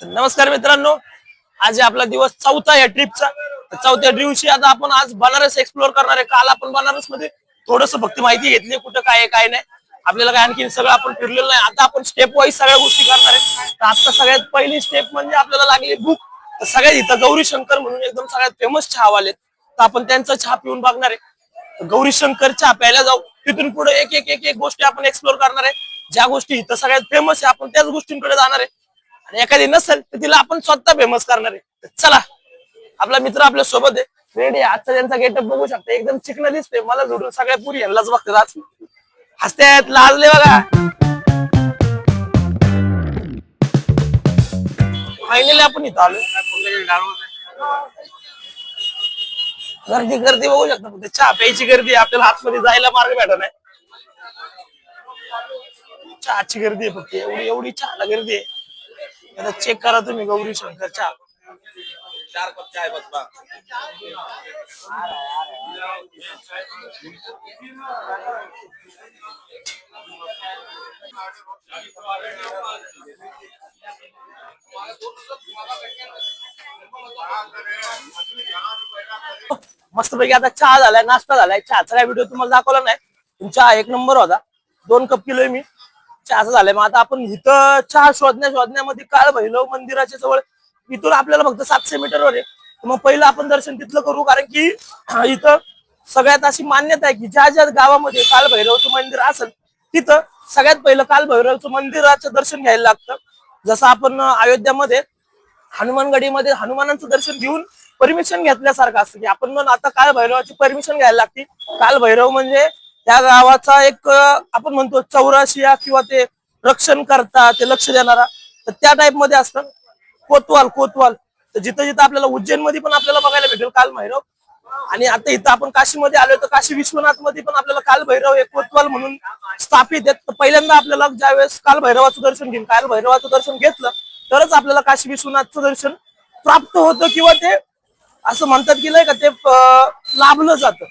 नमस्कार मित्रांनो, आज आपला दिवस चौथा या ट्रिपचा. चौथ्या दिवशी आता आपण आज बनारस एक्सप्लोर करणार आहे. काल आपण बनारस मध्ये थोडस फक्त माहिती घेतली, कुठं काय आहे काय नाही. आपल्याला काय आणखी सगळं आपण फिरलेलं नाही. आता आपण स्टेप वाईज सगळ्या गोष्टी करणार आहे. तर आता सगळ्यात पहिली स्टेप म्हणजे आपल्याला लागली भूक. तर सगळ्यात इथं गौरी शंकर म्हणून एकदम सगळ्यात फेमस चहावाले, तर आपण त्यांचा चहा पिऊन बघणार आहे. गौरी शंकर चहा प्यायला जाऊ. तिथून पुढे एक एक एक एक गोष्टी आपण एक्सप्लोर करणार आहे. ज्या गोष्टी इथं सगळ्यात फेमस आहे आपण त्याच गोष्टींकडे जाणार आहे. आणि एखादी नसेल तर तिला आपण स्वतः फेमस करणार आहे. चला, आपला मित्र आपल्या सोबत आहे, रेडी. आजचा त्यांचा गेटअप बघू शकता, एकदम चिकन दिसते. मला जोडून सगळ्या पुरी यांनाच बघतात आज. हसत्यात, लाजले बघा. फायनली आपण इथं आलो. गर्दी गर्दी बघू शकता, फक्त चहा प्यायची गर्दी. आपल्याला आतमध्ये जायला मार्ग भेटत नाही. चहाची गर्दी आहे फक्त, एवढी एवढी चहाला गर्दी आहे. आता चेक करा तुम्ही गौरी शंकर चहा. 4 कप चाय बस बा. मस्त पैकी आता चहा झालाय, नाश्ता झालाय. चहाचा काय व्हिडिओ तुम्हाला दाखवला नाही, पण चहा एक नंबर होता. 2 कप पिलोय मी. चहाचं झालंय. मग आता आपण इथं चहा शोधण्यामध्ये काळ भैरव मंदिराच्या जवळ, इथून आपल्याला फक्त 700 मीटरवर आहे. मग पहिलं आपण दर्शन तिथलं करू, कारण की इथं सगळ्यात अशी मान्यता आहे की ज्या ज्या गावामध्ये काल भैरवचं मंदिर असेल तिथं सगळ्यात पहिलं काल भैरवचं मंदिराचं दर्शन घ्यायला लागतं. जसं आपण अयोध्यामध्ये हनुमानगडीमध्ये हनुमानांचं दर्शन घेऊन परमिशन घेतल्यासारखं असतं, की आपण मग आता काल भैरवाची परमिशन घ्यायला लागते. काल भैरव म्हणजे त्या गावाचा एक आपण म्हणतो चौराशिया, किंवा ते रक्षण करता, ते लक्ष देणारा, तर त्या टाइप मध्ये असतं. कोतवाल. तर जिथं जिथं आपल्याला उज्जैन मध्ये पण आपल्याला बघायला भेटेल काल भैरव. आणि आता इथं आपण काशीमध्ये आलोय, तर काशी विश्वनाथ मध्ये पण आपल्याला काल भैरव एक कोतवाल म्हणून स्थापित आहेत. तर पहिल्यांदा आपल्याला ज्यावेळेस काल भैरवाचं दर्शन घेऊन काल भैरवाचं दर्शन घेतलं तरच आपल्याला काशी विश्वनाथचं दर्शन प्राप्त होतं, किंवा ते असं म्हणतात की नाही का ते लाभलं जातं.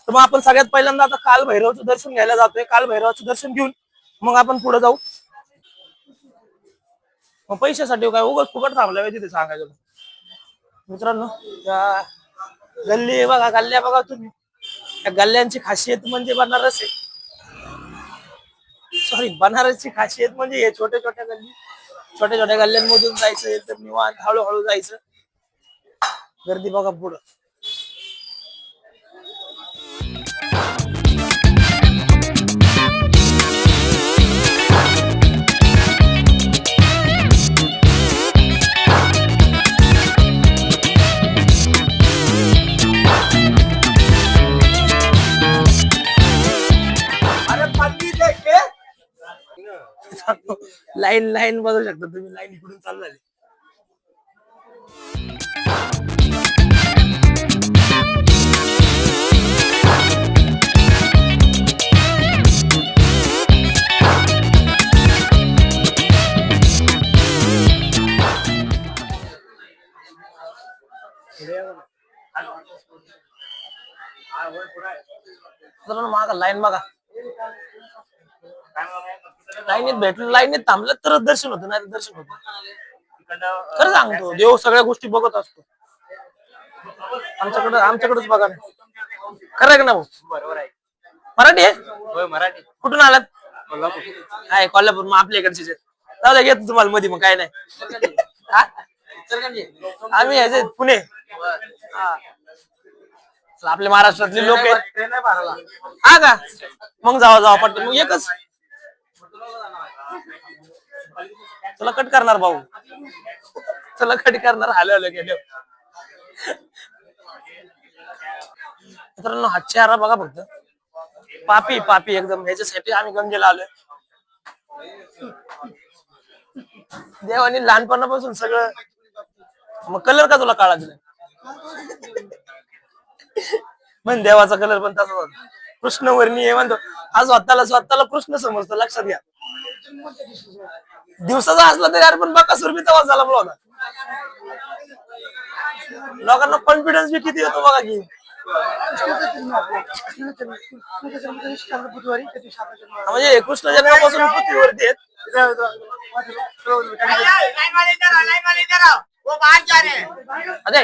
तर मग आपण सगळ्यात पहिल्यांदा आता काल भैरवचं दर्शन घ्यायला जातोय. काल भैरवाचं दर्शन घेऊन मग आपण पुढे जाऊ. मग पैशासाठी काय उगाच फुकट थांबल्या तिथे सांगायचं मित्रांनो. गल्ली बघा, गल्ल्या बघा तुम्ही. त्या गल्ल्यांची खासियत म्हणजे बनारस आहे. सॉरी, बनारसची खासियत म्हणजे हे छोट्या छोट्या गल्ली, छोट्या छोट्या गल्ल्यांमधून जायचं, तर निवांत हळूहळू जायचं. गर्दी बघा पुढं. लाईन लाईन बघू शकता तुम्ही, लाईन इकडून चालू झाली. मागा लाईन बघा. लाईनीत भेटलं, लाईनीत थांबलं तरच दर्शन होतं, नाही दर्शन होतं. खरं सांगतो, देव सगळ्या गोष्टी बघत असतो. आमच्याकडेच बघा. खरं आहे का ना भाऊ? बरोबर आहे. मराठी आहे? मराठी. कुठून आलात? कोल्हापूर. कोल्हापूर. मग आपल्या इकडचे दादा घेतो तुम्हाला मध्ये, मग काय नाही. आम्ही याचे पुणे. आपल्या महाराष्ट्रातले लोक आहेत. हा का? मग जावा पटकन. मग एकच चला कट करणार भाऊ, चला कट करणार. आले गेले मित्रांनो. हा चेहरा बघा फक्त, पापी एकदम. ह्याच्यासाठी आम्ही गंगेला आलोय. देवानी लहानपणापासून सगळं. मग कलर का तुला काळा दिला? म्हण देवाचा कलर पण तसा होता, कृष्णवर्णीय म्हणतो. हा स्वतःला कृष्ण समजतो, लक्षात घ्या. दिवसाचा असला तरी यार, पण बकासूर बी तेव्हा झाला होता. लोकांना कॉन्फिडन्स बी किती येतो बघा की. म्हणजे कृष्ण जन्मापासून पृथ्वीवरती आहेत. कराओ, वो बाहर जा रहे हैं। अरे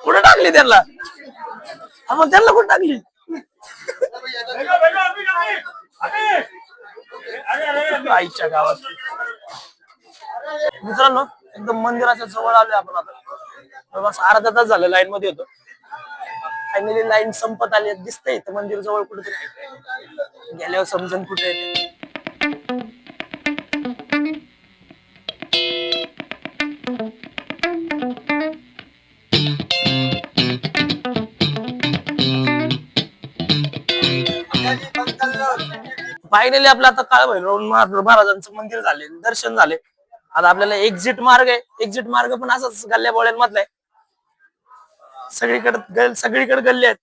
कुठे टाकली त्यांना? आपण त्यांना कुठे टाकली? आईच्या गावात. मित्रांनो एकदम मंदिराच्या जवळ आलोय आपण आता. बस अर्धा तास झालं लाईन मध्ये होतो. फायनली लाईन संपत आली दिसतंय इथं मंदिर जवळ कुठेतरी. गेल्यावर समजून कुठे येते. फायनली आपलं आता काळभैरव महाराजांचं मंदिर झाले, दर्शन झाले. आता आपल्याला एक्झिट मार्ग आहे. एक्झिट मार्ग पण असाच गल्ल्या बोळ्यांमधला आहे. सगळीकडे गल्ली आहेत.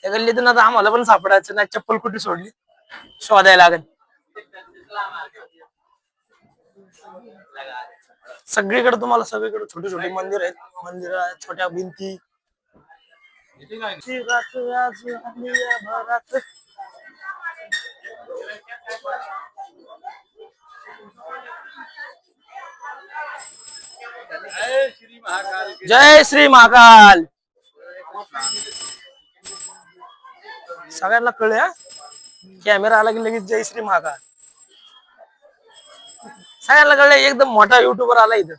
त्या गल्लीतून आता आम्हाला पण सापडायचं नाही. चप्पल कुठे सोडली शोधायला लागेल. सगळीकडे तुम्हाला सगळीकडे छोटी छोटी मंदिर आहेत. मंदिर छोट्या भिंती. जय श्री महाकाल. सगळ्यांना कळलं कॅमेरा आला की लगेच जय श्री महाकाल. सगळ्यांना कळलं एकदम मोठा युट्यूबर आला इथं.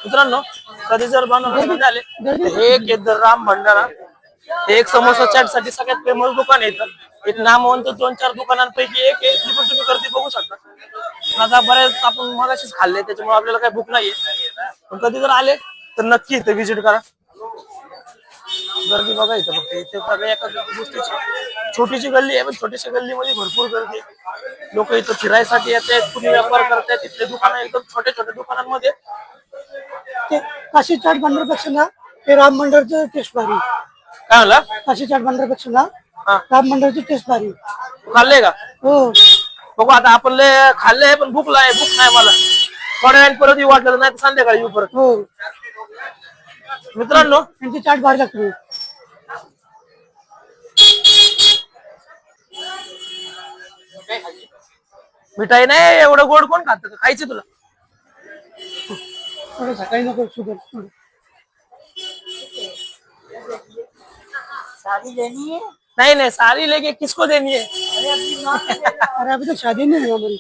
मित्रांनो कधी जर बनवले झाले एक राम भंडारा, एक समोसा चाट साठी सगळ्यात फेमस दुकान आहे. एक नामवंत 2-4 दुकानांपैकी एक आहे. ती पण तुम्ही गर्दी बघू शकता. आता बरेच आपण मगाशीच खाल्ले त्याच्यामुळे आपल्याला काही भूक नाहीये. पण कधी जर आले तर नक्की इथे व्हिजिट करा. गर्दी बघा इथं फक्त. इथे सगळ्या एका गोष्टीची छोटीशी गल्ली आहे पण छोटीशी गल्लीमध्ये भरपूर गर्दी. लोक इथं फिरायसाठी येतात, कुणी व्यापार करतात. इथले दुकान एकदम छोट्या छोट्या दुकानांमध्ये. ते काशी चाट भंडारपेक्षा ना ते राम मंदिरचं टेस्ट भारी. काय म्हणला? काशी चाट भंडारपेक्षा ना राम मंदिरची टेस्ट भारी. खाल्लंय का? हो बघू आता आपण खाल्लंय पण भूक नाही मला. थोड्या वेळ परत येऊ वाटलं नाही तर संध्याकाळी येऊ परत. हो मित्रांनो त्यांची चाट भारी लागते. मिठाई नाही एवढं गोड कोण खात? खायचं तुला? थोडं सकाळी नको शुगर. नहीं सारी लेके किसको देनी है? अरे अभी तो शादी नहीं हुई हमारी.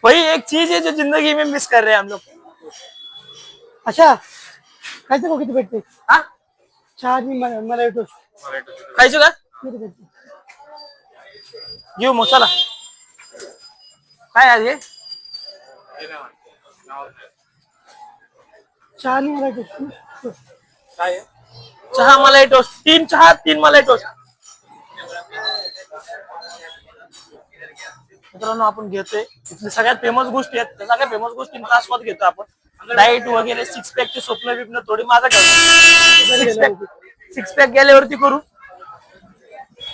वही एक चीज है जो जिंदगी में मिस कर रहे हैं हम लोग. अच्छा खायचं का किती भेटते? हा चहा आणि मला येतो खायचं का? किती भेटते? घेऊ मग चला. काय आहे चहा आणि मला येतो. काय चहा मलाई टोस्ट. 3 चहा 3 मलाई टोस्ट. मित्रांनो आपण घेतोय इथल्या सगळ्यात फेमस गोष्टी आहेत. त्या सगळ्या फेमस गोष्टींचा आस्वाद घेतो आपण. डाएट वगैरे 6 पॅकचे स्वप्न बिप्न थोडी मागं 6 पॅक गेल्यावरती करू.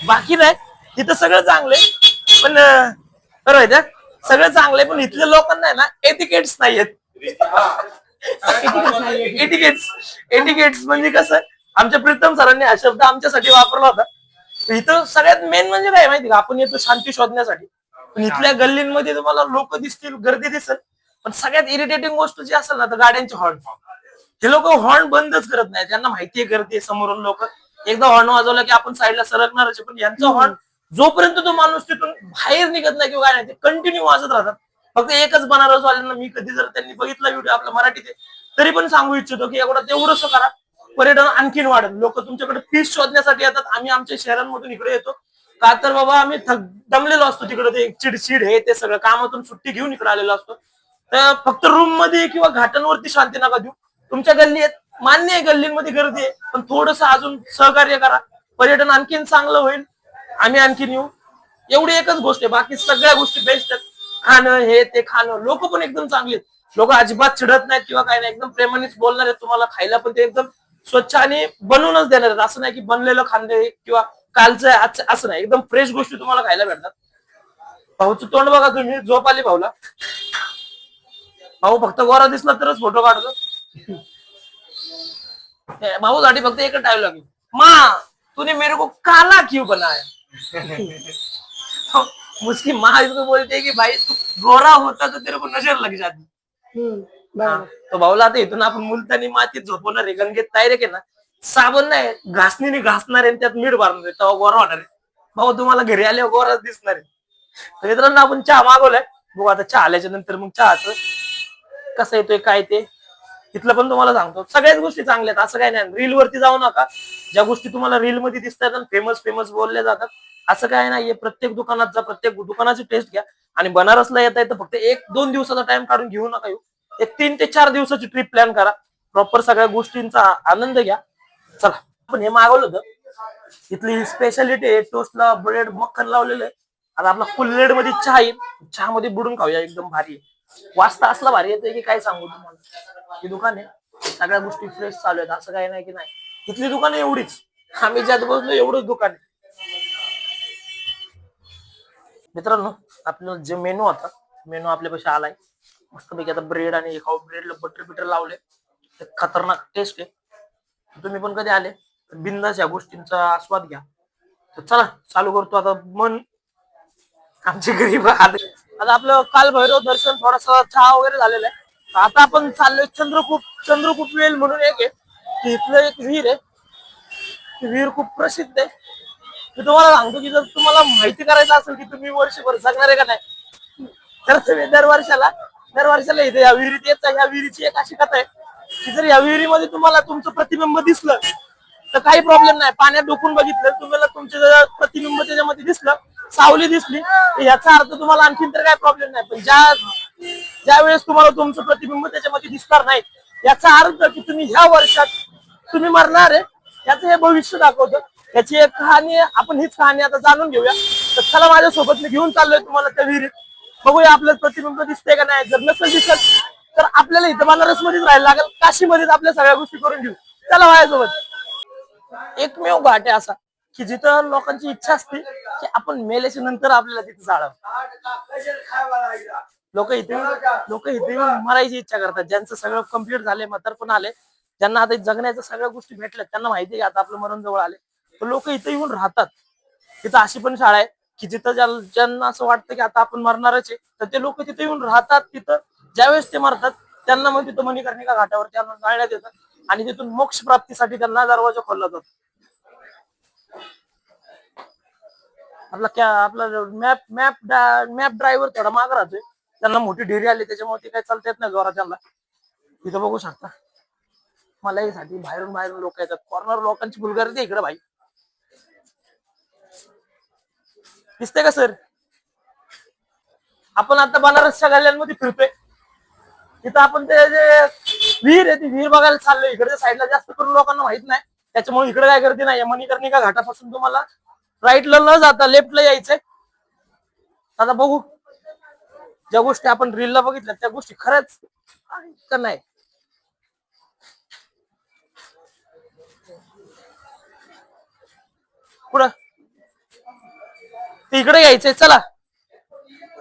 बाकी नाही इथं सगळं चांगलंय पण बरं आहे सगळं चांगलंय पण इथल्या लोकांना आहे ना एटिकेट्स नाहीयेत. एटिकेट्स म्हणजे कसं आमच्या प्रीतम सरांनी हा शब्द आमच्यासाठी वापरला होता. इथं सगळ्यात मेन म्हणजे काय माहिती का, आपण येतो शांती शोधण्यासाठी पण इथल्या गल्लींमध्ये तुम्हाला लोक दिसतील, गर्दी दिसेल पण सगळ्यात इरिटेटिंग गोष्ट जी असेल ना तर गाड्यांचे हॉर्न. हे लोक हॉर्न बंदच करत नाही. त्यांना माहितीये गर्दी समोरून लोक एकदा हॉर्न वाजवला की आपण साईडला सरकणारच. पण यांचा हॉर्न जोपर्यंत तो माणूस तिथून बाहेर निघत नाही किंवा गाड्या कंटिन्यू वाजत राहतात. फक्त एकच बनारस वाल्यांना मी कधी जर त्यांनी बघितला व्हिडिओ आपला मराठीत तरी पण सांगू इच्छितो की एवढं तेवढंच करा, पर्यटन आणखीन वाढेल. लोक तुमच्याकडे फिश शोधण्यासाठी येतात. आम्ही आमच्या शहरांमधून इकडे येतो का तर बाबा आम्ही दमलेलो असतो तिकडे. ते चिडचिड हे ते सगळं कामातून सुट्टी घेऊन इकडे आलेलो असतो. तर फक्त रूम मध्ये किंवा घाटांवरती शांती नका देऊ. तुमच्या गल्ली आहेत मान्य आहे, गल्लींमध्ये गर्दी आहे पण थोडस अजून सहकार्य करा, पर्यटन आणखीन चांगलं होईल. आम्ही आणखीन येऊ. एवढी एकच गोष्ट आहे, बाकी सगळ्या गोष्टी बेस्ट आहेत. खाणं हे ते खाणं, लोक पण एकदम चांगली आहेत. लोक अजिबात चिडत नाहीत किंवा काही नाही, एकदम प्रेमानेच बोलणार आहेत तुम्हाला. खायला पण ते एकदम स्वच्छ आणि बनवूनच देणार आहेत. असं नाही की बनलेलं खांदे किंवा कालचं असं नाही, एकदम फ्रेश गोष्टी तुम्हाला खायला भेटतात. भाऊचं तोंड बघा तुम्ही, झोप आली भाऊला. भाऊ फक्त गोरा दिसला तरच फोटो काढतो. भाऊसाठी फक्त एक डायलॉग आहे, माँ तूने मेरे को काला क्यों बनाया? तो उसकी माँ इसको बोलती है कि भाई तू गोरा होता तो तेरे को नजर लग जाती. बरोबर. तो भाऊला आता इथून आपण मुलतानी मातीत झोपवणार आहे, गंगेत डायरेक्ट आहे ना, साबण नाही घासणीने घासणार आहे आणि त्यात मीठ भरणार आहे, तेव्हा गोरा होणार आहे. भाऊ तुम्हाला घरी आल्यावर गोराच दिसणार आहे. तर मित्रांनो आपण चहा मागवलाय, बघू आता चहा आल्याच्या नंतर मग चहाचं कसं येतोय काय ते तिथलं पण तुम्हाला सांगतो. सगळ्याच गोष्टी चांगल्या आहेत, असं काही नाही. रील वरती जाऊ नका, ज्या गोष्टी तुम्हाला रील मध्ये दिसतात फेमस फेमस बोलल्या जातात असं काय नाहीये. प्रत्येक दुकानात जा, प्रत्येक दुकानाची टेस्ट घ्या. आणि बनारसला येता येतं फक्त 1-2 दिवसाचा टाइम काढून घेऊ नका येऊ, एक 3 ते 4 दिवसाची ट्रिप प्लॅन करा, प्रॉपर सगळ्या गोष्टींचा आनंद घ्या. चला आपण हे मागवलं होतं, इथली स्पेशालिटी आहे, टोस्टला ब्रेड मक्खन लावलेलं आहे. आता आपला फुल मध्ये चहा येईल, चहा मध्ये बुडून खाऊया, एकदम भारी आहे. वाजता असला भारी येतोय की काय सांगू तुम्हाला. ही दुकान आहे, सगळ्या गोष्टी फ्रेश चालू आहेत, असं काही नाही की नाही. इथली दुकान एवढीच, आम्ही ज्यात बसलो एवढंच दुकान आहे. मित्रांनो आपल्याला जे मेनू होता, मेनू आपल्यापाशी आलाय. मस्तपैकी आता ब्रेड आणि खाऊ, ब्रेडला बटर बिटर लावले, खतरनाक टेस्ट आहे. तुम्ही पण कधी आले तर बिंदास या गोष्टींचा आस्वाद घ्या. तर चला चालू करतो आता. मन आमचे गरीब आले. आता आपलं काल भैरव दर्शन, थोडासा चहा वगैरे झालेला आहे. आता आपण चाललोय चंद्रकूप वेल म्हणून एक आहे, तिथलं एक विहीर आहे. ती विहीर खूप प्रसिद्ध आहे. मी तुम्हाला सांगतो की जर तुम्हाला माहिती करायचं असेल की तुम्ही वर्षभर जगणार आहे का नाही, तर तुम्ही दरवर्षाला इथे या विहिरीत येत. या विहिरीची एक अशी कथा आहे की जर या विहिरीमध्ये तुम्हाला तुमचं प्रतिबिंब दिसलं तर काही प्रॉब्लेम नाही. पाण्यात डोकून बघितलं तुम्हाला तुमचं जर प्रतिबिंब त्याच्यामध्ये दिसलं, सावली दिसली, याचा अर्थ तुम्हाला आणखीन तर काही प्रॉब्लेम नाही. पण ज्या वेळेस तुम्हाला तुमचं प्रतिबिंब त्याच्यामध्ये दिसणार नाही, याचा अर्थ की तुम्ही ह्या वर्षात तुम्ही मरणार आहे, याचं हे भविष्य दाखवतं. याची एक कहाणी आहे, आपण हीच कहाणी आता जाणून घेऊया. तर चला माझ्यासोबत मी घेऊन चाललोय तुम्हाला त्या विहिरीत. बघूया आपल्याला प्रतिबिंब दिसतंय का नाही. जर नसेल दिसत तर आपल्याला इथं बनारस मध्येच राहायला लागेल, काशीमध्येच आपल्या सगळ्या गोष्टी करून घेऊ. चला माझ्यासोबत. एकमेव घाट आहे असा की जिथं लोकांची इच्छा असते की आपण मेल्याच्या नंतर आपल्याला तिथे जाळावं. लोक इथे येऊन मरायची इच्छा करतात, ज्यांचं सगळं कम्प्लीट झाले, म्हातारपण आले, ज्यांना आता जगण्याच्या सगळ्या गोष्टी भेटल्यात, त्यांना माहिती आहे आता आपलं मरण जवळ आले, तर लोक इथे येऊन राहतात. तिथं अशी पण शाळा आहे की जिथं ज्यांना असं वाटतं की आता आपण मरणारच आहे, तर ते लोक तिथे येऊन राहतात. तिथं ज्यावेळेस ते मरतात त्यांना मग तिथं मणिकर्णिका घाटावर त्यांना जाळण्यात येतात आणि तिथून मोक्ष प्राप्तीसाठी त्यांना दरवाजा खोलला जातो. आपला मॅप ड्रायव्हर थोडा माग राहतोय, त्यांना मोठी ढेरी आली त्याच्यामुळे ते काही चालता येत नाही जोरात त्यांना. तिथं बघू शकता मलाईसाठी बाहेरून लोक येतात. फॉरेनर लोकांची बुलगारी इकडे भाई दिसते का सर. आपण आता बनारसच्या गल्ल्यांमध्ये फिरतोय, तिथं आपण ते जे विहीर आहे ती विहीर बघायला चाललोय. इकडच्या साईडला जास्त करून लोकांना माहित नाही, त्याच्यामुळे इकडे काय गर्दी नाही. मणिकर्णिका घाटापासून तुम्हाला राईटला न जाता लेफ्टला यायचंय. आता बघू ज्या गोष्टी आपण रीलला बघितल्या त्या गोष्टी खरंच का नाही. पुढं ते इकडे यायचंय. चला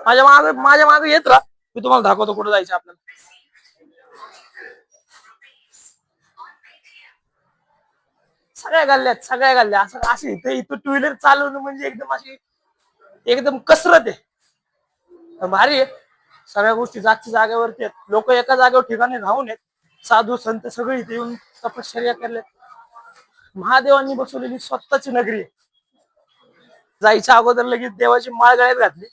माझ्या मागे येत राहा, मी तुम्हाला दाखवतो कुठं जायचं आपल्याला. सगळ्या गल्ल्या असं अशी इथं टू व्हीलर चालवणं म्हणजे एकदम कसरत आहे, भारी आहे. सगळ्या गोष्टी जागच्या जागेवरती आहेत. लोक एका जागेवर ठिकाणी राहून आहेत. साधू संत सगळे इथे येऊन तपश्चर्या करले. महादेवांनी बसवलेली स्वतःची नगरी आहे. जायच्या अगोदर लगेच देवाची माळ गळ्यात घातली.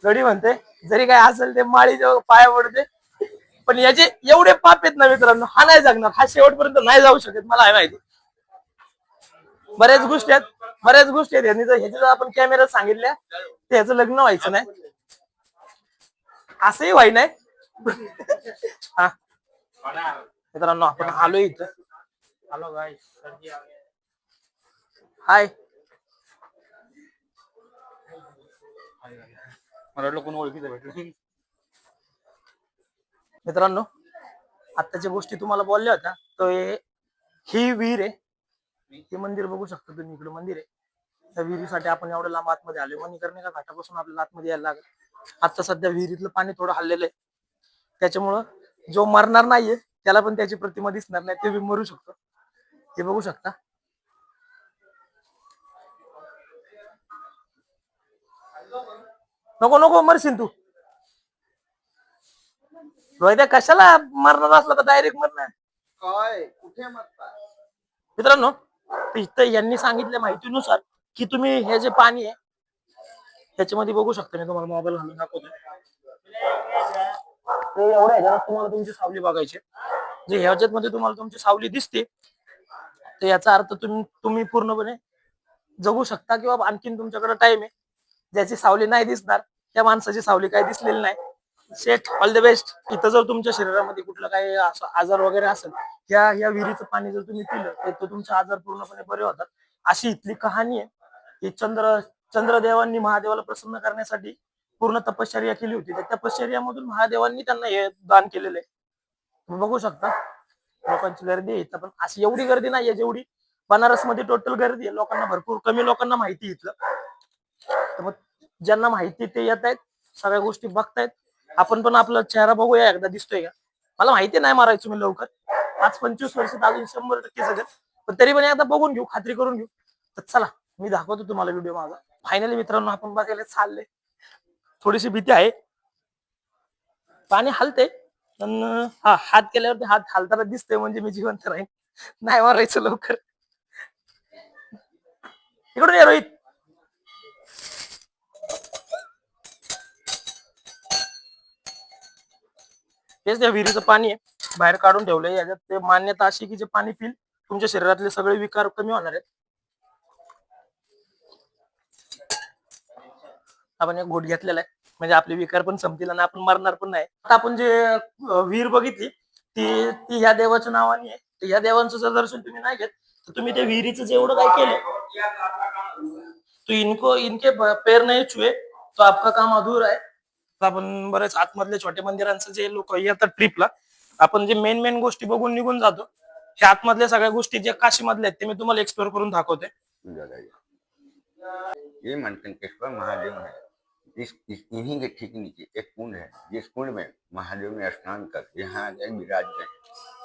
गडी म्हणते जरी काय असेल ते माळीच्या पाया पडते. पण याचे एवढे पाप आहेत ना मित्रांनो, हा नाही जगणार, हा शेवटपर्यंत नाही जाऊ शकत. मला आहे माहिती, बऱ्याच गोष्टी आहेत यांनी जर ह्याची जर आपण कॅमेऱ्यात सांगितल्या तर ह्याचं लग्न व्हायचं नाही, असंही व्हाय नाही. हा मित्रांनो आपण आलो इथं. हॅलो गाईस, हाय. कोण ओळखीचं भेटलं. मित्रांनो आत्ताच्या गोष्टी तुम्हाला बोलल्या होत्या, तर ही विहीर आहे. हे मंदिर बघू शकता तुम्ही, इकडे मंदिर आहे. त्या विहिरीसाठी आपण एवढ्या लांब आतमध्ये आलोय. मणिकर्णिका घाटापासून आपल्याला आतमध्ये यायला लागेल. आता सध्या विहिरीतलं पाणी थोडं हल्लेलं आहे, त्याच्यामुळं जो मरणार नाहीये त्याला पण त्याची प्रतिमा दिसणार नाही, ते बी मरू शकतो. हे बघू शकता. नको नको मरशील तू. रोहित्या कशाला मरणार असला तर डायरेक्ट मरणार. काय कुठे मरता? मित्रांनो, इथं यांनी सांगितल्या माहितीनुसार की तुम्ही हे जे पाणी आहे ह्याच्यामध्ये बघू शकता. मी तुम्हाला मोबाईल घालून दाखवतो. ते एवढं ह्याच्यात तुम्हाला तुमची सावली बघायची. जे ह्याच्यात मध्ये तुम्हाला तुमची सावली दिसते, तर याचा अर्थ तुम्ही पूर्णपणे जगू शकता, किंवा आणखीन तुमच्याकडे टाइम आहे. ज्याची सावली नाही दिसणार त्या माणसाची सावली काही दिसलेली नाही. शेट, ऑल द बेस्ट. इथं जर तुमच्या शरीरामध्ये कुठला काही आजार वगैरे असेल, या विहिरीचं पाणी जर तुम्ही पिलं तर तुमचे आजार पूर्णपणे बरे होतात. अशी इथली कहाणी आहे. ही चंद्रदेवांनी महादेवाला प्रसन्न करण्यासाठी पूर्ण तपश्चर्या केली होती. त्या तपश्चर्यामधून महादेवांनी त्यांना हे दान केलेलं आहे. तुम्ही बघू शकता लोकांची गर्दी आहे इथं, पण अशी एवढी गर्दी नाहीये जेवढी बनारस मध्ये टोटल गर्दी आहे. लोकांना भरपूर कमी लोकांना माहिती इथलं. तर मग ज्यांना माहिती ते येत आहेत, सगळ्या गोष्टी बघतायत. आपण पण आपला चेहरा बघूया एकदा, दिसतोय का. मला माहिती नाही मारायचो मी लवकर, 5-25 वर्षात अजून 100% सगळं, पण तरी पण एकदा बघून घेऊ, खात्री करून घेऊ. तर चला मी दाखवतो तुम्हाला व्हिडिओ माझा. फायनली मित्रांनो आपण बघायला चालले. थोडीशी भीती आहे, पाणी हलते पण हा हात केल्यावरती हात हालताना दिसतोय, म्हणजे मी जिवंत राहीन. नाही मारायचं लवकर. इकडून ये रोहित. तेच त्या विहिरीचं पाणी आहे, बाहेर काढून ठेवलंय. याच्यात ते मान्यता अशी की जे पाणी पिल तुमच्या शरीरातले सगळे विकार कमी होणार आहेत. आपण एक घोट घेतलेला आहे, म्हणजे आपले विकार पण संपतील आणि आपण मरणार पण नाही. आता आपण जे विहीर बघितली ती ती ह्या देवाच्या नावाने आहे. तर ह्या देवांचं जर दर्शन तुम्ही नाही घेत तर तुम्ही त्या विहिरीचं जेवढं काय केलं तो इनके पैर नाही छुए तो आपका काम अधूरा आहे. आपण बरेच आतमधले छोटे मंदिरांचं जे लोक येतात ट्रिपला, आपण जे मेन गोष्टी बघून निघून जातो. ह्या आतमधल्या सगळ्या गोष्टी जे काशी मधल्या आहेत ते मी तुम्हाला एक्सप्लोर करून दाखवते. ये मणिकंठेश्वर महादेव है। इन्हीं के ठीक नीचे एक कुंड है, जिस कुंड में महादेव ने स्नान कर यहाँ आकर विराज गए।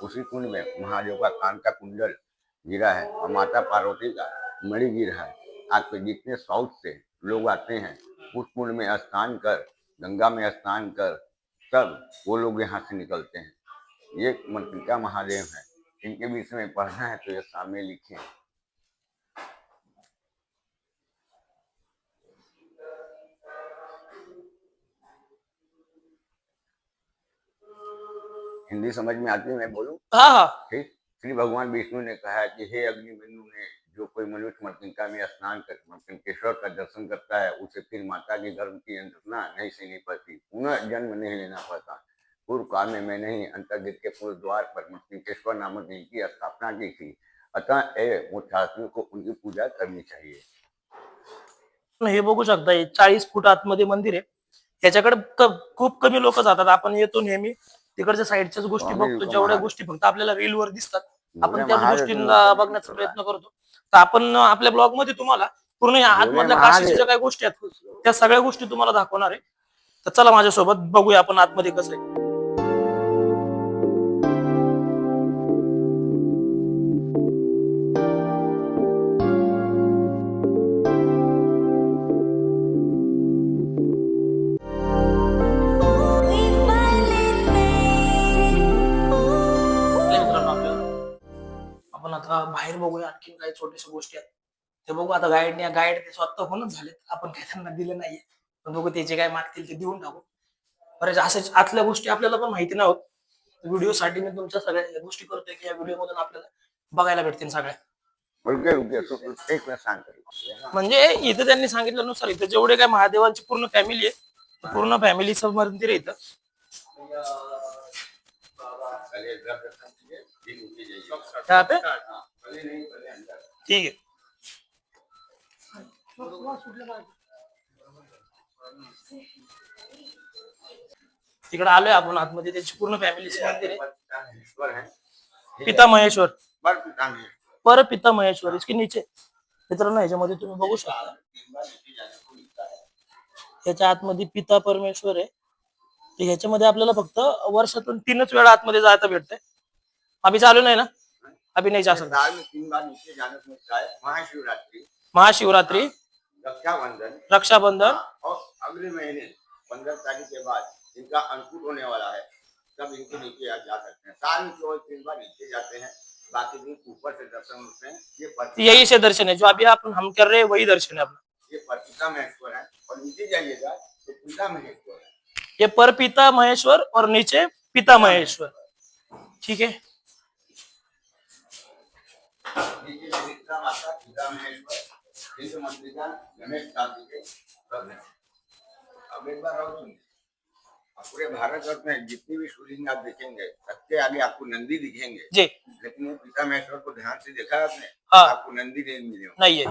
उसी कुंड में महादेव का कान का कुंडल गिरा है और माता पार्वती का मणि गिरा है। आपके जितने साउथ से लोग आते हैं उस कुंड में स्नान कर, गंगा में स्नान कर, तब वो लोग यहाँ से निकलते हैं। ये मणिकंठा महादेव है। इनके विषय में पढ़ना है तो ये सामने लिखे हैं। हिंदी समझ में आती है, मैं बोलूं? हाँ हाँ, ठीक। श्री भगवान विष्णु ने कहा है कि हे अग्निबिंदु ने, जो कोई मनुष्य मणिकंठा में स्नान कर मणिकंठेश्वर का दर्शन करता है उसे फिर माता के गर्भ की यंत्रणा नहीं सहनी पड़ती, पुनः जन्म नहीं लेना पड़ता। पूर्व काल में मैंने ही अंतर्गित के पूर्व द्वार पर मणिकंठेश्वर नामक लिंग की स्थापना की थी। अतः मोक्षार्थियों को उनकी पूजा करनी चाहिए। हे बघू शकता, 40 फूट आतमध्ये मंदिर आहे. त्याच्याकडे खूप कमी लोक जातात. आपण येतो नेहमी तिकडच्या साईडच्याच गोष्टी बघतो, जेवढ्या गोष्टी फक्त आपल्याला रील वर दिसतात आपण त्याच गोष्टींना बघण्याचा प्रयत्न करतो. तर आपण आपल्या ब्लॉग मध्ये तुम्हाला पूर्ण या आतमधल्या काशीच्या ज्या काही गोष्टी आहेत त्या सगळ्या गोष्टी तुम्हाला दाखवणार आहे. तर चला माझ्यासोबत बघूया आपण आतमध्ये कसं आहे. आपण आता बाहेर बघूया आणखी काही छोट्याशा गोष्टी आहेत ते बघू. आता गाईड ते स्वतः होणच झालेत, आपण काही त्यांना दिले नाहीये, पण बघू ते जे काय मागतील ते देऊन टाकू. बरेच असेच आतल्या गोष्टी आपल्याला पण माहिती नव्हत. व्हिडिओ साठी मी तुमच्या सगळ्या गोष्टी करतोय की या व्हिडिओ मधून आपल्याला बघायला भेटतील सगळ्या. म्हणजे इथं त्यांनी सांगितल्यानुसार इथं जेवढे काय महादेवांची पूर्ण फॅमिली आहे, पूर्ण फॅमिलीचं मंदिर आहे इथं. यहाँ पे ठीक है. तिकडे आलोय आपण आतमध्ये, त्याची पूर्ण फॅमिलीचे मंदिर आहे. पिता महेश्वर, पर पिता महेश्वर इसके नीचे. मित्रांनो ह्याच्यामध्ये तुम्ही बघू शकता, त्याच्या आतमध्ये पिता परमेश्वर आहे. ह्याच्यामध्ये आपल्याला फक्त वर्षातून 3च वेळा आतमध्ये जायला भेटतंय. अभी चालू नहीं ना, अभी नहीं जा सकते। साल में 3 बार नीचे जाने को मिलता है। महाशिवरात्रि, महाशिवरात्रि, रक्षाबंधन, रक्षाबंधन, हाँ, और अगले महीने 15 तारीख के बाद इनका अंकुर होने वाला है, तब इनके नीचे जा सकते हैं। साल में केवल 3 बार नीचे जाते हैं, बाकी दिन ऊपर से दर्शन होते हैं। यही से दर्शन है जो अभी हम कर रहे हैं, वही दर्शन है अपना। ये परपिता महेश्वर है, और नीचे जाइएगा तो पिता महेश्वर है। ये पर पिता महेश्वर और नीचे पिता महेश्वर, ठीक है। नीचे पिता माता, पिता महेश्वर, हिंदू मंत्रिका, गणेश कार्तिकेय, सब है। अब एक बार और सुनिए, अब पूरे भारतवर्ष में जितनी भी शिवलिंग आप देखेंगे, सबके आगे आपको नंदी दिखेंगे जी, लेकिन वो पिता महेश्वर को ध्यान से देखा है आपने? हाँ। आपको नंदी नहीं मिलेगा। नहीं है।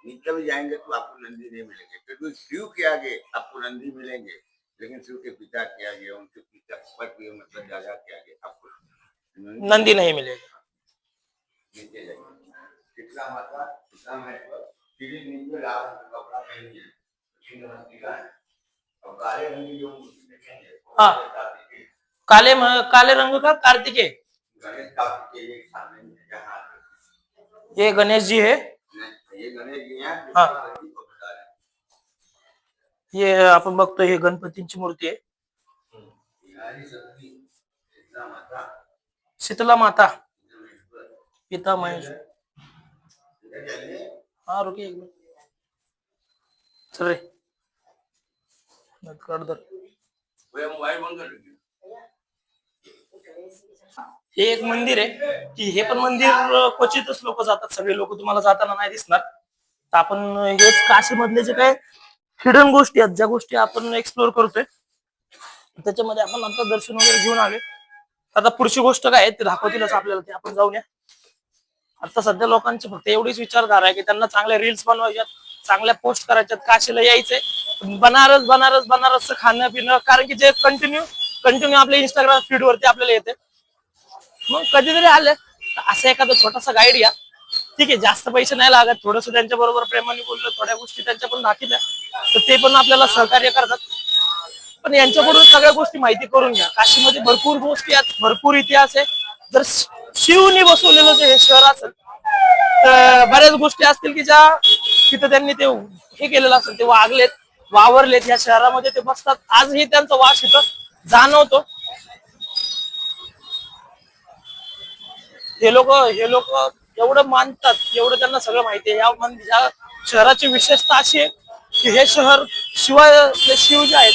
नीचे भी जाएंगे तो आपको नंदी नहीं मिलेंगे, क्योंकि शिव के आगे आपको नंदी मिलेंगे, लेकिन शिव के पिता के आगे, उनके पिता पर मतलब दादा के आगे आपको नंदी नहीं मिलेगा। नीचे जाइए, शीतला माता, पिता महेश्वर, सीढ़ी नीचे लाल रंग का कपड़ा पहनिए, चिन्ह मंत्रिका है, और काले रंग की जो मूर्ति देखेंगे, हाँ, काले रंग का कार्तिकेय, गणेश कार्तिकेय एक सामने में यहाँ ये गणेश जी है। ये गणेश जी हैं, हाँ, ये आपण बघतोय हे गणपतींची मूर्ती आहे। शीतला माता, शीतला माता, पिता महेश्वर। हाँ रुकिए एक मिनट, चल रे कर दर। मोबाइल बंद कर लीजिए। हे एक मंदिर आहे की हे पण मंदिर क्वचितच लोक जातात, सगळे लोक तुम्हाला जाताना नाही दिसणार। तर आपण हेच काशी मधले जे काय हिडन गोष्टी आहेत, ज्या गोष्टी आपण एक्सप्लोर करतोय, त्याच्यामध्ये आपण आता दर्शन वगैरे घेऊन आले। आता पुढची गोष्ट काय आहे ते दाखवतीलच आपल्याला, ते आपण जाऊन या। आता सध्या लोकांची फक्त एवढीच विचारधारा आहे की त्यांना चांगल्या रील्स बनवायच्यात, चांगल्या पोस्ट करायच्यात, काशीला यायचंय, बनारस बनारस बनारसचं खाणं पिणं, कारण की जे कंटिन्यू आपल्या इंस्टाग्राम फीड वरती आपल्याला येते। मग कधीतरी आलं तर असं एखादा छोटासा गाईड या, ठीक आहे, जास्त पैसे नाही लागत, थोडस त्यांच्या बरोबर प्रेमाने बोललं, थोड्या गोष्टी त्यांच्या पण दाखवल्या तर ते पण आपल्याला सहकार्य करतात। पण यांच्याकडून सगळ्या गोष्टी माहिती करून घ्या। काशीमध्ये भरपूर गोष्टी आहेत, भरपूर इतिहास आहे। जर शिवने बसवलेलं जे हे शहर असेल तर बऱ्याच गोष्टी असतील की ज्या तिथं त्यांनी ते हे केलेलं असेल, ते वावरलेत या शहरामध्ये, ते बसतात, आजही त्यांचा वास इथं जाणवतो। हे लोक एवढं मानतात, एवढं त्यांना सगळं माहिती आहे। या शहराची विशेषता अशी आहे की हे शहर शिव जे आहेत,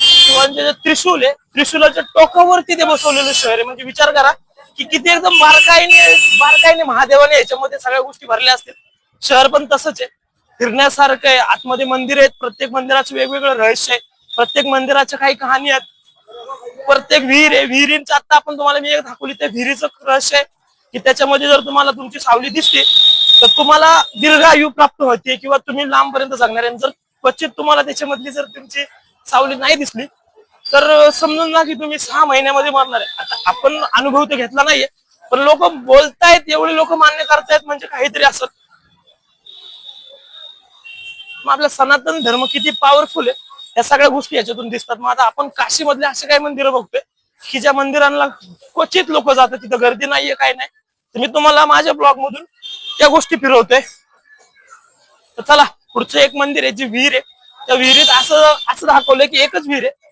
शिवांचे जे त्रिशूल आहे, त्रिशूलाच्या टोकावरती ते बसवलेलं शहर आहे। म्हणजे विचार करा की किती एकदम बारकाईने महादेवाने याच्यामध्ये सगळ्या गोष्टी भरल्या असतील। शहर पण तसंच आहे, फिरण्यासारखं आहे। आतमध्ये मंदिर आहेत, प्रत्येक मंदिराचं वेगवेगळं रहस्य आहे, प्रत्येक मंदिराच्या काही कहाणी आहेत, प्रत्येक विहीर आहे, विहिरींचं आता आपण तुम्हाला मी एक दाखवली, त्या विहिरीचं रहस्य आहे की त्याच्यामध्ये जर तुम्हाला तुमची सावली दिसते तर तुम्हाला दीर्घायू प्राप्त होते किंवा तुम्ही लांबपर्यंत जगणार आहे। जर क्वचित तुम्हाला त्याच्यामधली जर तुमची सावली नाही दिसली तर समजून जा की तुम्ही 6 महिन्यामध्ये मरणार आहे। आता आपण अनुभव तर घेतला नाहीये, पण लोक बोलतायत, एवढे लोक मान्य करतायत म्हणजे काहीतरी असत। मग आपला सनातन धर्म किती पॉवरफुल आहे या सगळ्या गोष्टी याच्यातून दिसतात। मग आता आपण काशी मधले असे काही मंदिरं बघतोय की ज्या मंदिरांना क्वचित लोक जातात, तिथं गर्दी नाहीये, काही नाही। तर मी तुम्हाला माझ्या ब्लॉग मधून त्या गोष्टी फिरवतोय। तर चला, पुढचं एक मंदिर आहे, जी विहीर आहे, त्या विहिरीत असं दाखवलंय की एकच विहीर आहे,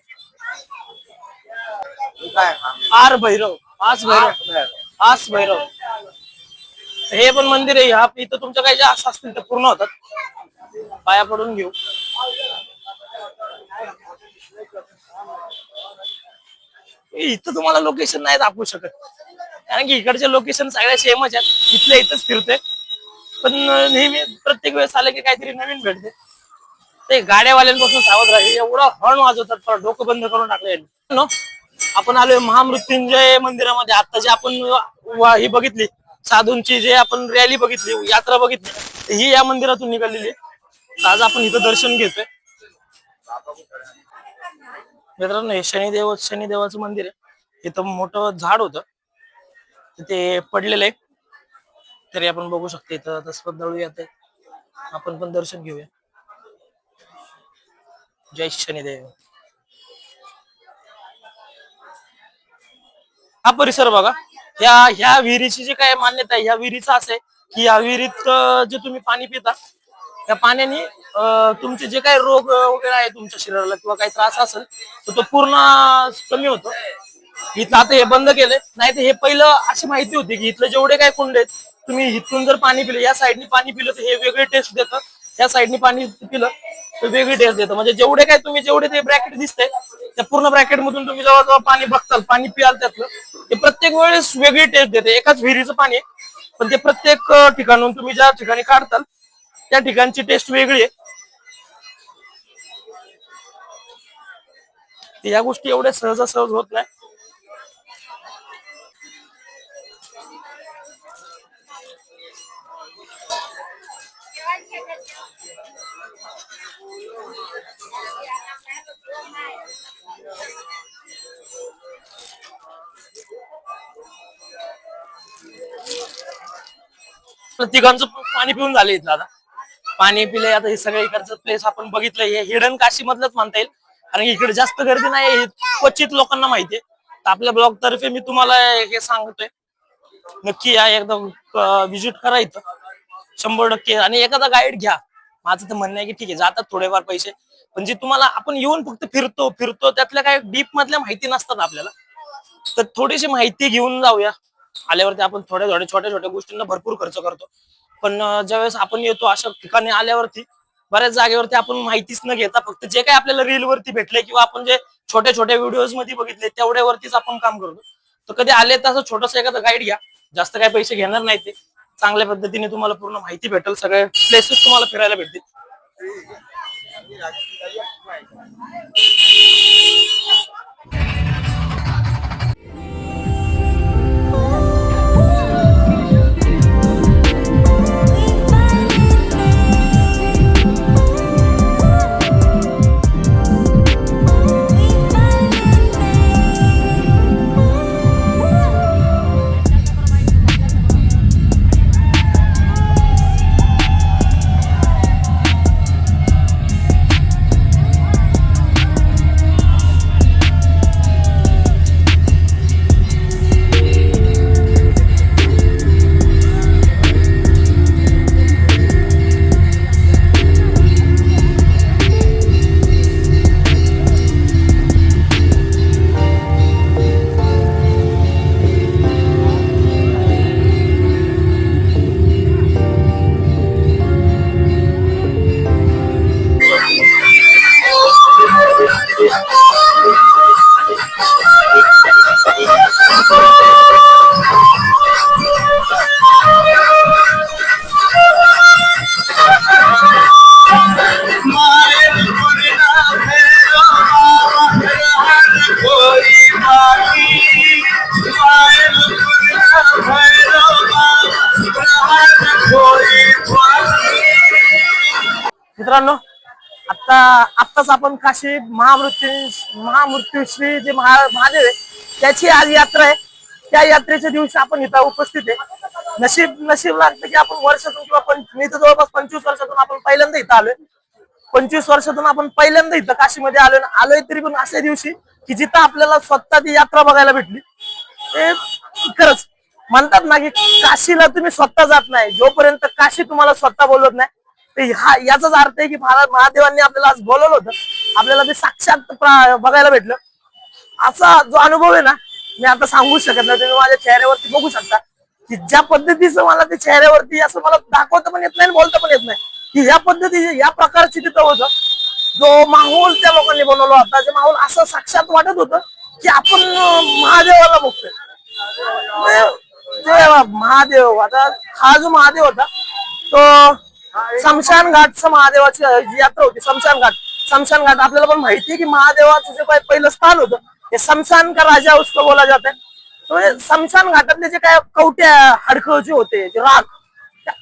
आस भैरव। हे पण मंदिर आहे। इथं तुमच्या काही ज्या आशा असतील ते पूर्ण होतात। पाया पडून घेऊ। इथं तुम्हाला लोकेशन नाही दाखवू शकत, कारण की इकडचे लोकेशन सगळ्या सेमच आहेत, इथल्या इथंच फिरते। पण नेहमी प्रत्येक वेळेस आले की काहीतरी नवीन भेटते। ते गाड्यावाल्यांपासून सावध राहा, एवढं हॉर्न वाजवतात, डोकं बंद करून टाकले। आपण आलोय महामृत्युंजय मंदिरामध्ये। आता जे आपण ही बघितली, साधूंची जे आपण रॅली बघितली, यात्रा बघितली, ही या मंदिरातून निघालेली आहे। आज आपण इथं दर्शन घेतोय। मित्रांनो, हे शनिदेवाचं मंदिर आहे। इथं मोठं झाड होतं, ते पडलेलं आहे, तरी आपण बघू शकतो इथं श्रद्धाळू येत आहे। आपण पण दर्शन घेऊया। जय शनिदेव। हा परिसर बघा, ह्या विहिरीची जी काय मान्यता आहे, ह्या विहिरीचं असं आहे की या विहिरीत जे तुम्ही पाणी पिता त्या पाण्याने तुमचे जे काही रोग वगैरे आहे तुमच्या शरीराला किंवा काही त्रास असेल तर तो पूर्ण कमी होतो. इथलं आता हे बंद केलंय, नाही तर हे पहिलं अशी माहिती होती की इथलं जेवढे काही कुंड आहेत तुम्ही इथून जर पाणी पिलं, या साईडनी पाणी पिलं तर हे वेगळे टेस्ट देतं, या साईडनी पाणी पिलं तर वेगळी टेस्ट देतं. म्हणजे जेवढे ते ब्रॅकेट दिसतंय त्या पूर्ण ब्रॅकेट मधून तुम्ही जेव्हा पाणी बघताल, पाणी पियाल त्यातलं, ते प्रत्येक वेळेस वेगळी टेस्ट देते. एकाच विहिरीचं पाणी आहे पण ते प्रत्येक ठिकाणून तुम्ही ज्या ठिकाणी काढताल त्या ठिकाणची टेस्ट वेगळी आहे. या गोष्टी एवढ्या सहजासहज होत नाही. तिघांचं पाणी पिऊन झालं इथलं. आता पाणी पिले, आता हे सगळं इकडचं प्लेस आपण बघितलं, हे हिडन काशी मधलंच म्हणता येईल कारण इकडे जास्त गर्दी नाही, हे क्वचित लोकांना माहितीये. तर आपल्या ब्लॉग तर्फे मी तुम्हाला हे सांगतोय, नक्की या, एकदम व्हिजिट करा इथं 100%. आणि एखादा गाईड घ्या. माझं तर म्हणणं आहे की ठीक आहे जातात थोडेफार पैसे, पण जे तुम्हाला आपण येऊन फक्त फिरतो त्यातल्या काही डीप मधल्या माहिती नसतात आपल्याला, तर थोडीशी माहिती घेऊन जाऊया. आल्यावरती आपण छोट्या छोट्या गोष्टींना भरपूर खर्च करतो, पण ज्यावेळेस आपण येतो अशा ठिकाणी आल्यावरती बऱ्याच जागेवरती आपण माहितीच न घेता फक्त जे काही आपल्याला रील वरती भेटले किंवा आपण जे छोट्या व्हिडिओज मध्ये बघितले तेवढ्यावरतीच आपण काम करतो. तर कधी आले तर असं छोटंसं एखादं गाईड घ्या, जास्त काही पैसे घेणार नाही, ते चांगल्या पद्धतीने तुम्हाला पूर्ण माहिती भेटेल, सगळे प्लेसेस तुम्हाला फिरायला भेटतील. मित्रांनो, आत्ताच आपण काशी महामृत्यूश्री जे महादेव आहे त्याची आज यात्रा आहे. त्या यात्रेच्या दिवशी आपण इथं उपस्थित आहे. नशीब लागतं की आपण वर्षातून किंवा मी तर जवळपास 25 वर्षातून आपण पहिल्यांदा इथं आलोय. 25 वर्षातून आपण पहिल्यांदा इथं काशीमध्ये आलोय तरी पण अशा दिवशी की जिथं आपल्याला स्वतः ती यात्रा बघायला भेटली. ते खरंच म्हणतात ना की काशीला तुम्ही स्वतः जात नाही, जोपर्यंत काशी तुम्हाला स्वतः बोलवत नाही, याचाच अर्थ आहे की महादेवांनी आपल्याला आज बोलवलं होतं, आपल्याला ते साक्षात बघायला भेटलं. असा जो अनुभव आहे ना मी आता सांगूच शकत नाही. तुम्ही माझ्या चेहऱ्यावरती बघू शकता की ज्या पद्धतीचं मला ते चेहऱ्यावरती असं मला दाखवता पण येत नाही, बोलता पण येत नाही की ह्या पद्धतीचे या प्रकारची तिथं होतं. जो माहोल त्या लोकांनी बनवला होता, जे माहोल असं साक्षात वाटत होतं की आपण महादेवाला बघतोय. महादेव, आता हा जो महादेव होता तो शमशान घाटचं महादेवाची जी यात्रा होती, शमशान घाट आपल्याला पण माहिती आहे की महादेवाचं जे काही पहिलं स्थान होतं हे शमशान का राजा उसको बोला जात है. तो शमशान घाटातले जे काय कवट्या हाडकं जे होते, जे राग,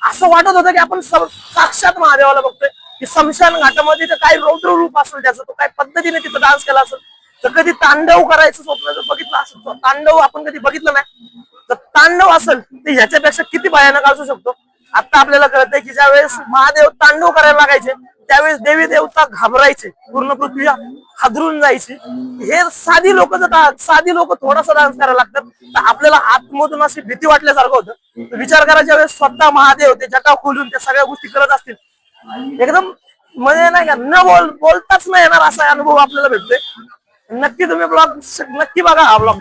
असं वाटत होतं की आपण साक्षात महादेवाला बघतोय. की शमशान घाटामध्ये तर काही रौद्र रूप असेल त्याचं, तो काय पद्धतीने तिथं डान्स केला असेल, तर कधी तांडव करायचं स्वप्न जर बघितलं असेल, तांडव आपण कधी बघितलं नाही, तर तांडव असेल तर ह्याच्यापेक्षा किती भयानक असू शकतो. आता आपल्याला कळतंय की ज्या वेळेस महादेव तांडव करायला लागायचे त्यावेळेस देवी देवता घाबरायचे, पूर्ण पृथ्वी हादरून जायची. हे साधी लोक थोडासा डान्स करायला लागतात, तर आपल्याला आतमधून अशी भीती वाटल्यासारखं होतं. विचार करायच्या वेळेस स्वतः महादेव ते जटा खोलून त्या सगळ्या गोष्टी करत असतील, एकदम म्हणजे नाही का न बोलताच नाही येणार असा अनुभव आपल्याला भेटतोय. नक्की तुम्ही ब्लॉग नक्की बघा हा ब्लॉग.